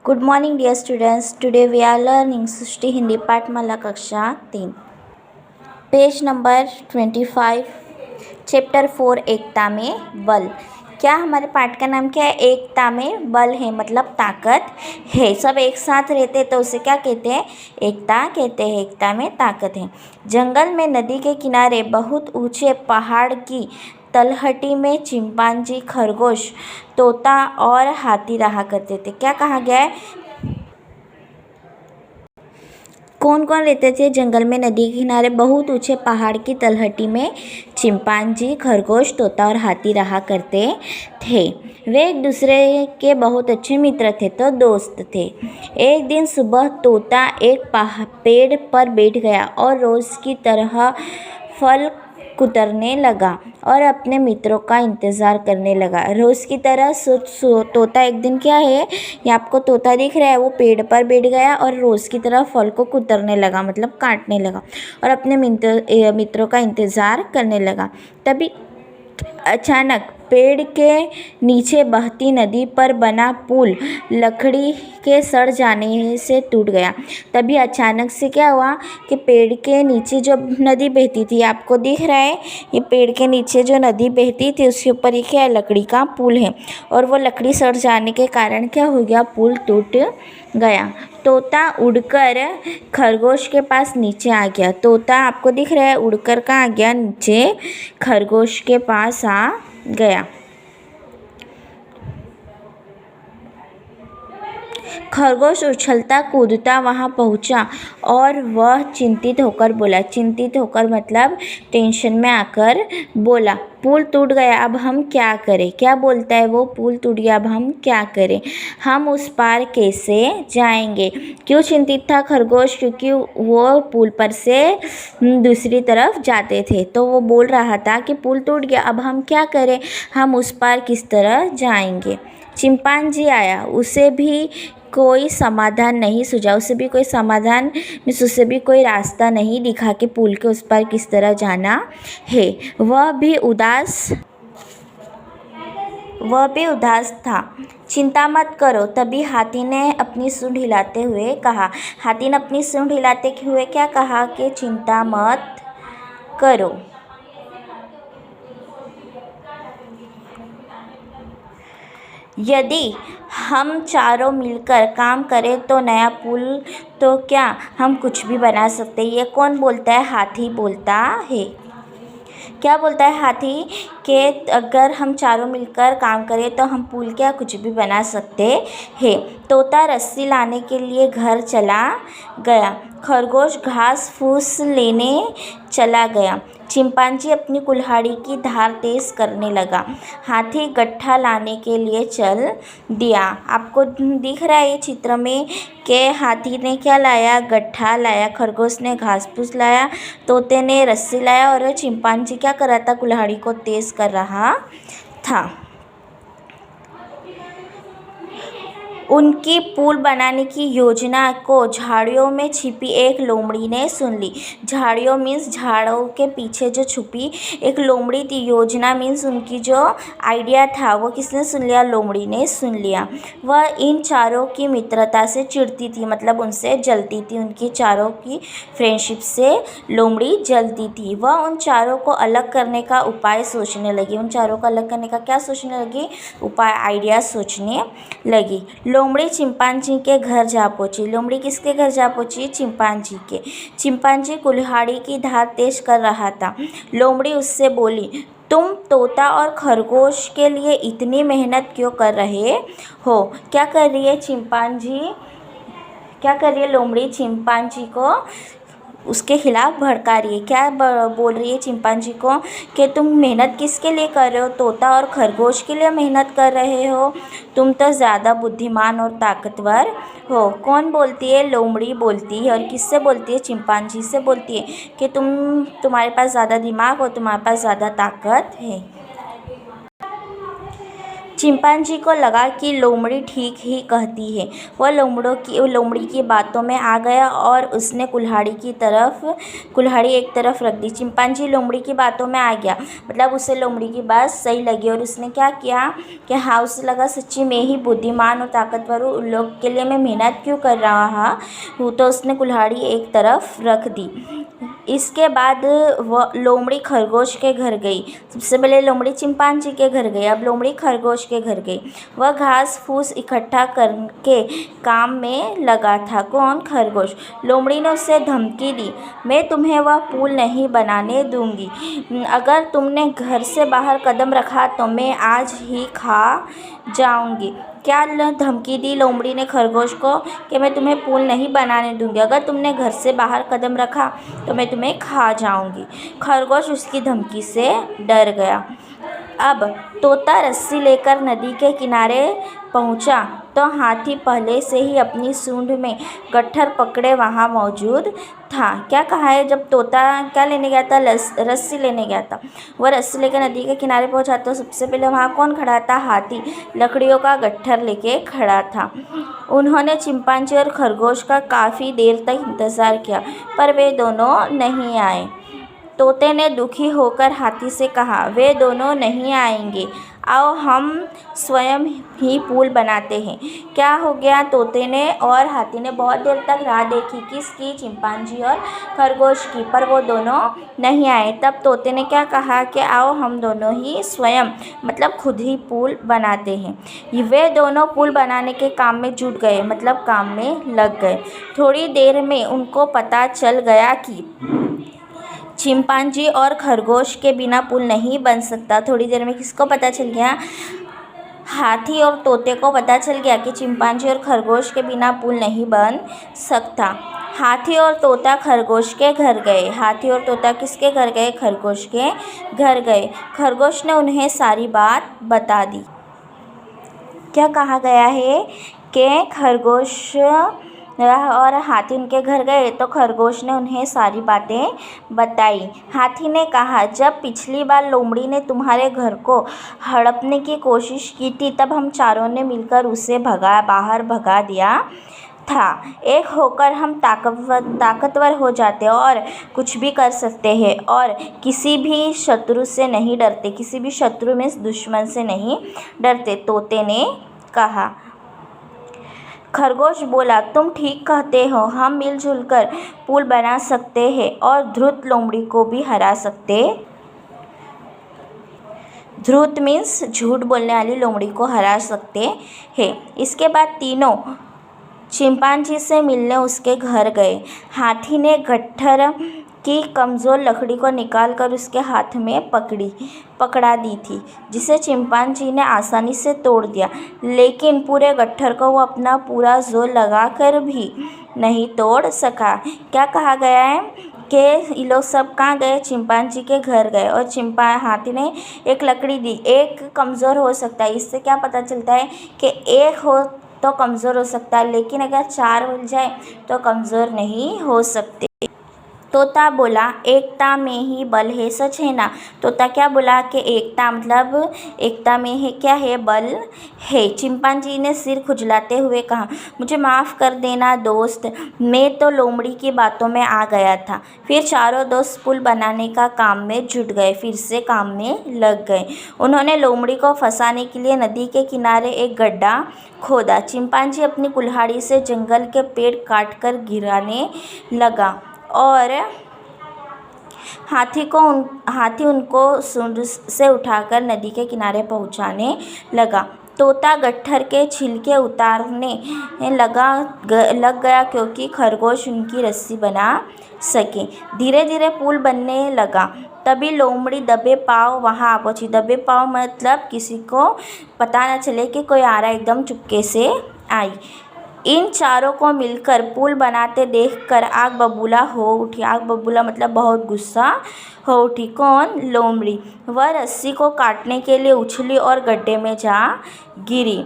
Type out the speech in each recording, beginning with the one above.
Good morning, dear students. Today we are learning सृष्टि हिंदी पाठमाला कक्षा 3, page number 25, chapter 4 एकता में बल। क्या हमारे पाठ का नाम क्या है? एकता में बल है, मतलब ताकत है। सब एक साथ रहते हैं तो उसे क्या कहते हैं? एकता कहते हैं। एकता में ताकत है। जंगल में नदी के किनारे बहुत ऊंचे पहाड़ की तलहटी में चिंपांजी, खरगोश, तोता और हाथी रहा करते थे। क्या कहा गया है? कौन कौन रहते थे जंगल में नदी के किनारे बहुत ऊंचे पहाड़ की तलहटी में? चिंपांजी, खरगोश, तोता और हाथी रहा करते थे। वे एक दूसरे के बहुत अच्छे मित्र थे, तो दोस्त थे। एक दिन सुबह तोता एक पेड़ पर बैठ गया और रोज की तरह फल कुतरने लगा और अपने मित्रों का इंतज़ार करने लगा। रोज़ की तरह तोता एक दिन क्या है, ये आपको तोता दिख रहा है, वो पेड़ पर बैठ गया और रोज़ की तरह फल को कुतरने लगा, मतलब काटने लगा और अपने मित्रों का इंतज़ार करने लगा। तभी अचानक पेड़ के नीचे बहती नदी पर बना पुल लकड़ी के सड़ जाने से टूट गया। तभी अचानक से क्या हुआ कि पेड़ के नीचे जो नदी बहती थी, आपको दिख रहा है, ये पेड़ के नीचे जो नदी बहती थी उसके ऊपर ये क्या है? लकड़ी का पुल है और वो लकड़ी सड़ जाने के कारण क्या हो गया? पुल टूट गया। तोता उड़कर खरगोश के पास नीचे आ गया। तोता आपको दिख रहा है उड़कर कहाँ आ गया? नीचे खरगोश के पास आ गया। खरगोश उछलता कूदता वहां पहुंचा और वह चिंतित होकर बोला। चिंतित होकर मतलब टेंशन में आकर बोला, पुल टूट गया, अब हम क्या करें? क्या बोलता है वो? पुल टूट गया, अब हम क्या करें? हम उस पार कैसे जाएंगे? क्यों चिंतित था खरगोश? क्योंकि वो पुल पर से दूसरी तरफ जाते थे, तो वो बोल रहा था कि पुल टूट गया, अब हम क्या करें? हम उस पार किस तरह जाएंगे? चिंपांजी आया, उसे भी कोई समाधान नहीं सूझा। उसे भी कोई समाधान उसे भी कोई रास्ता नहीं दिखा कि पुल के उस पार किस तरह जाना है। वह भी उदास था। चिंता मत करो, तभी हाथी ने अपनी सूंड हिलाते हुए कहा। हाथी ने अपनी सूंड हिलाते हुए क्या कहा? कि चिंता मत करो, यदि हम चारों मिलकर काम करें तो नया पुल तो क्या हम कुछ भी बना सकते हैं। ये कौन बोलता है? हाथी बोलता है। क्या बोलता है हाथी? कि अगर हम चारों मिलकर काम करें तो हम पुल क्या कुछ भी बना सकते हैं। तोता रस्सी लाने के लिए घर चला गया। खरगोश घास फूस लेने चला गया। चिंपांजी अपनी कुल्हाड़ी की धार तेज करने लगा। हाथी गट्ठा लाने के लिए चल दिया। आपको दिख रहा है ये चित्र में कि हाथी ने क्या लाया? गट्ठा लाया। खरगोश ने घास फूस लाया, तोते ने रस्सी लाया और चिंपांजी क्या कर रहा था? कुल्हाड़ी को तेज कर रहा था। उनकी पुल बनाने की योजना को झाड़ियों में छिपी एक लोमड़ी ने सुन ली। झाड़ियों मीन्स झाड़ों के पीछे जो छुपी एक लोमड़ी थी। योजना मीन्स उनकी जो आइडिया था वो किसने सुन लिया? लोमड़ी ने सुन लिया। वह इन चारों की मित्रता से चिढ़ती थी, मतलब उनसे जलती थी। उनकी चारों की फ्रेंडशिप से लोमड़ी जलती थी। वह उन चारों को अलग करने का उपाय सोचने लगी। उन चारों को अलग करने का क्या सोचने लगी? उपाय, आइडिया सोचने लगी। लोमड़ी चिंपांजी के घर जा पहुंची। लोमड़ी किसके घर जा पहुंची? चिंपांजी के। चिंपांजी कुल्हाड़ी की धार तेज कर रहा था। लोमड़ी उससे बोली, तुम तोता और खरगोश के लिए इतनी मेहनत क्यों कर रहे हो? क्या कर रही है चिंपांजी? क्या कर रही है लोमड़ी? चिंपांजी को उसके खिलाफ भड़का रही है। क्या बोल रही है चिंपांजी को? कि तुम मेहनत किसके लिए कर रहे हो? तोता और खरगोश के लिए मेहनत कर रहे हो। तुम तो ज़्यादा बुद्धिमान और ताकतवर हो। कौन बोलती है? लोमड़ी बोलती है। और किससे बोलती है? चिंपांजी से बोलती है कि तुम्हारे पास ज़्यादा दिमाग और तुम्हारे पास ज़्यादा ताकत है। चिंपांजी को लगा कि लोमड़ी ठीक ही कहती है। वह लोमड़ी की बातों में आ गया और उसने कुल्हाड़ी एक तरफ रख दी। चिंपांजी लोमड़ी की बातों में आ गया, मतलब उसे लोमड़ी की बात सही लगी और उसने क्या किया कि हाँ, उसे लगा सच्ची मैं ही बुद्धिमान और ताकतवर हूँ, उन लोग के लिए मैं मेहनत क्यों कर रहा हूँ, तो उसने कुल्हाड़ी एक तरफ रख दी। इसके बाद वह लोमड़ी खरगोश के घर गई। सबसे पहले लोमड़ी चिंपांजी के घर गई, अब लोमड़ी खरगोश के घर गई। वह घास फूस इकट्ठा करके काम में लगा था। कौन? खरगोश। लोमड़ी ने उसे धमकी दी, मैं तुम्हें वह पुल नहीं बनाने दूंगी, अगर तुमने घर से बाहर कदम रखा तो मैं आज ही खा जाऊंगी। क्या धमकी दी लोमड़ी ने खरगोश को कि मैं तुम्हें पुल नहीं बनाने दूंगी, अगर तुमने घर से बाहर कदम रखा तो मैं तुम्हें खा जाऊंगी। खरगोश उसकी धमकी से डर गया। अब तोता रस्सी लेकर नदी के किनारे पहुंचा तो हाथी पहले से ही अपनी सूंड में गट्ठर पकड़े वहां मौजूद था। क्या कहा है? जब तोता क्या लेने गया था? रस्सी लेने गया था। वह रस्सी लेकर नदी के किनारे पहुंचा तो सबसे पहले वहां कौन खड़ा था? हाथी लकड़ियों का गट्ठर लेके खड़ा था। उन्होंने चिंपांजी और खरगोश का काफ़ी देर तक इंतज़ार किया, पर वे दोनों नहीं आए। तोते ने दुखी होकर हाथी से कहा, वे दोनों नहीं आएंगे, आओ हम स्वयं ही पुल बनाते हैं। क्या हो गया? तोते ने और हाथी ने बहुत देर तक राह देखी, किसकी? चिंपांजी और खरगोश की, पर वो दोनों नहीं आए। तब तोते ने क्या कहा कि आओ हम दोनों ही स्वयं, मतलब खुद ही पुल बनाते हैं। वे दोनों पुल बनाने के काम में जुट गए, मतलब काम में लग गए। थोड़ी देर में उनको पता चल गया कि चिंपांजी और खरगोश के बिना पुल नहीं बन सकता। थोड़ी देर में किसको पता चल गया? हाथी और तोते को पता चल गया कि चिंपांजी और खरगोश के बिना पुल नहीं बन सकता। हाथी और तोता खरगोश के घर गए। हाथी और तोता किसके घर गए? खरगोश के घर गए। खरगोश ने उन्हें सारी बात बता दी। क्या कहा गया है कि खरगोश और हाथी उनके घर गए तो खरगोश ने उन्हें सारी बातें बताई। हाथी ने कहा, जब पिछली बार लोमड़ी ने तुम्हारे घर को हड़पने की कोशिश की थी तब हम चारों ने मिलकर उसे बाहर भगा दिया था। एक होकर हम ताकतवर हो जाते और कुछ भी कर सकते हैं और किसी भी शत्रु से नहीं डरते। किसी भी शत्रु में दुश्मन से नहीं डरते, तोते ने कहा। खरगोश बोला, तुम ठीक कहते हो, हम मिलजुल कर पुल बना सकते हैं और धूर्त लोमड़ी को भी हरा सकते। धूर्त मीन्स झूठ बोलने वाली लोमड़ी को हरा सकते हैं। इसके बाद तीनों चिंपांजी से मिलने उसके घर गए। हाथी ने गट्ठर की कमज़ोर लकड़ी को निकालकर उसके हाथ में पकड़ा दी थी, जिसे चिंपांजी ने आसानी से तोड़ दिया, लेकिन पूरे गट्ठर को वो अपना पूरा जोर लगाकर भी नहीं तोड़ सका। क्या कहा गया है कि ये लोग सब कहाँ गए? चिंपांजी के घर गए और हाथी ने एक लकड़ी दी। एक कमज़ोर हो सकता है, इससे क्या पता चलता है कि एक हो तो कमज़ोर हो सकता है, लेकिन अगर चार मिल जाए तो कमज़ोर नहीं हो सकते। तोता बोला, एकता में ही बल है, सच है ना? तोता क्या बोला कि एकता, मतलब एकता में है क्या है? बल है। चिंपांजी ने सिर खुजलाते हुए कहा, मुझे माफ़ कर देना दोस्त, मैं तो लोमड़ी की बातों में आ गया था। फिर चारों दोस्त पुल बनाने का काम में जुट गए, फिर से काम में लग गए। उन्होंने लोमड़ी को फंसाने के लिए नदी के किनारे एक गड्ढा खोदा। चिंपांजी अपनी कुल्हाड़ी से जंगल के पेड़ काटकर गिराने लगा और हाथी उनको सूंड से उठाकर नदी के किनारे पहुंचाने लगा। तोता गट्ठर के छिलके उतारने लग गया क्योंकि खरगोश उनकी रस्सी बना सके। धीरे धीरे पुल बनने लगा। तभी लोमड़ी दबे पाँव वहाँ पहुंची। दबे पाँव मतलब किसी को पता न चले कि कोई आ रहा है, एकदम चुपके से आई। इन चारों को मिलकर पुल बनाते देखकर आग बबूला हो उठी। आग बबूला मतलब बहुत गुस्सा हो उठी। कौन? लोमड़ी। वह रस्सी को काटने के लिए उछली और गड्ढे में जा गिरी।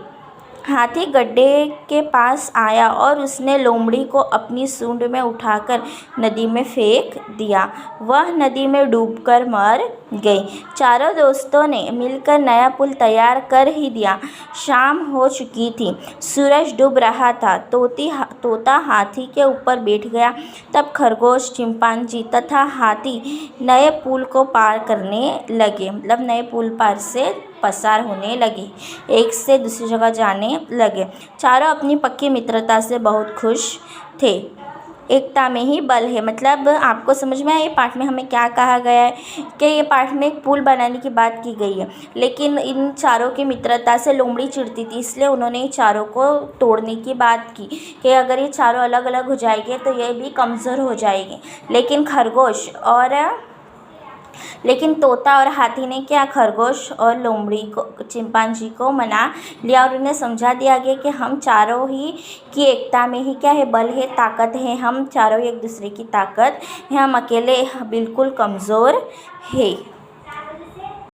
हाथी गड्ढे के पास आया और उसने लोमड़ी को अपनी सूंड में उठाकर नदी में फेंक दिया। वह नदी में डूबकर मर गई। चारों दोस्तों ने मिलकर नया पुल तैयार कर ही दिया। शाम हो चुकी थी, सूरज डूब रहा था। तोता हाथी के ऊपर बैठ गया। तब खरगोश, चिंपांजी तथा हाथी नए पुल को पार करने लगे, मतलब नए पुल पार से पसार होने लगे, एक से दूसरी जगह जाने लगे। चारों अपनी पक्की मित्रता से बहुत खुश थे। एकता में ही बल है, मतलब आपको समझ में आया ये पाठ में हमें क्या कहा गया है कि ये पाठ में एक पुल बनाने की बात की गई है, लेकिन इन चारों की मित्रता से लोमड़ी चिढ़ती थी, इसलिए उन्होंने चारों को तोड़ने की बात की कि अगर ये चारों अलग अलग हो जाएंगे तो ये भी कमज़ोर हो जाएंगे। लेकिन तोता और हाथी ने क्या, खरगोश और लोमड़ी को, चिंपांजी को मना लिया और उन्हें समझा दिया गया कि हम चारों ही की एकता में ही क्या है, बल है, ताकत है। हम चारों एक दूसरे की ताकत है, हम अकेले बिल्कुल कमज़ोर है।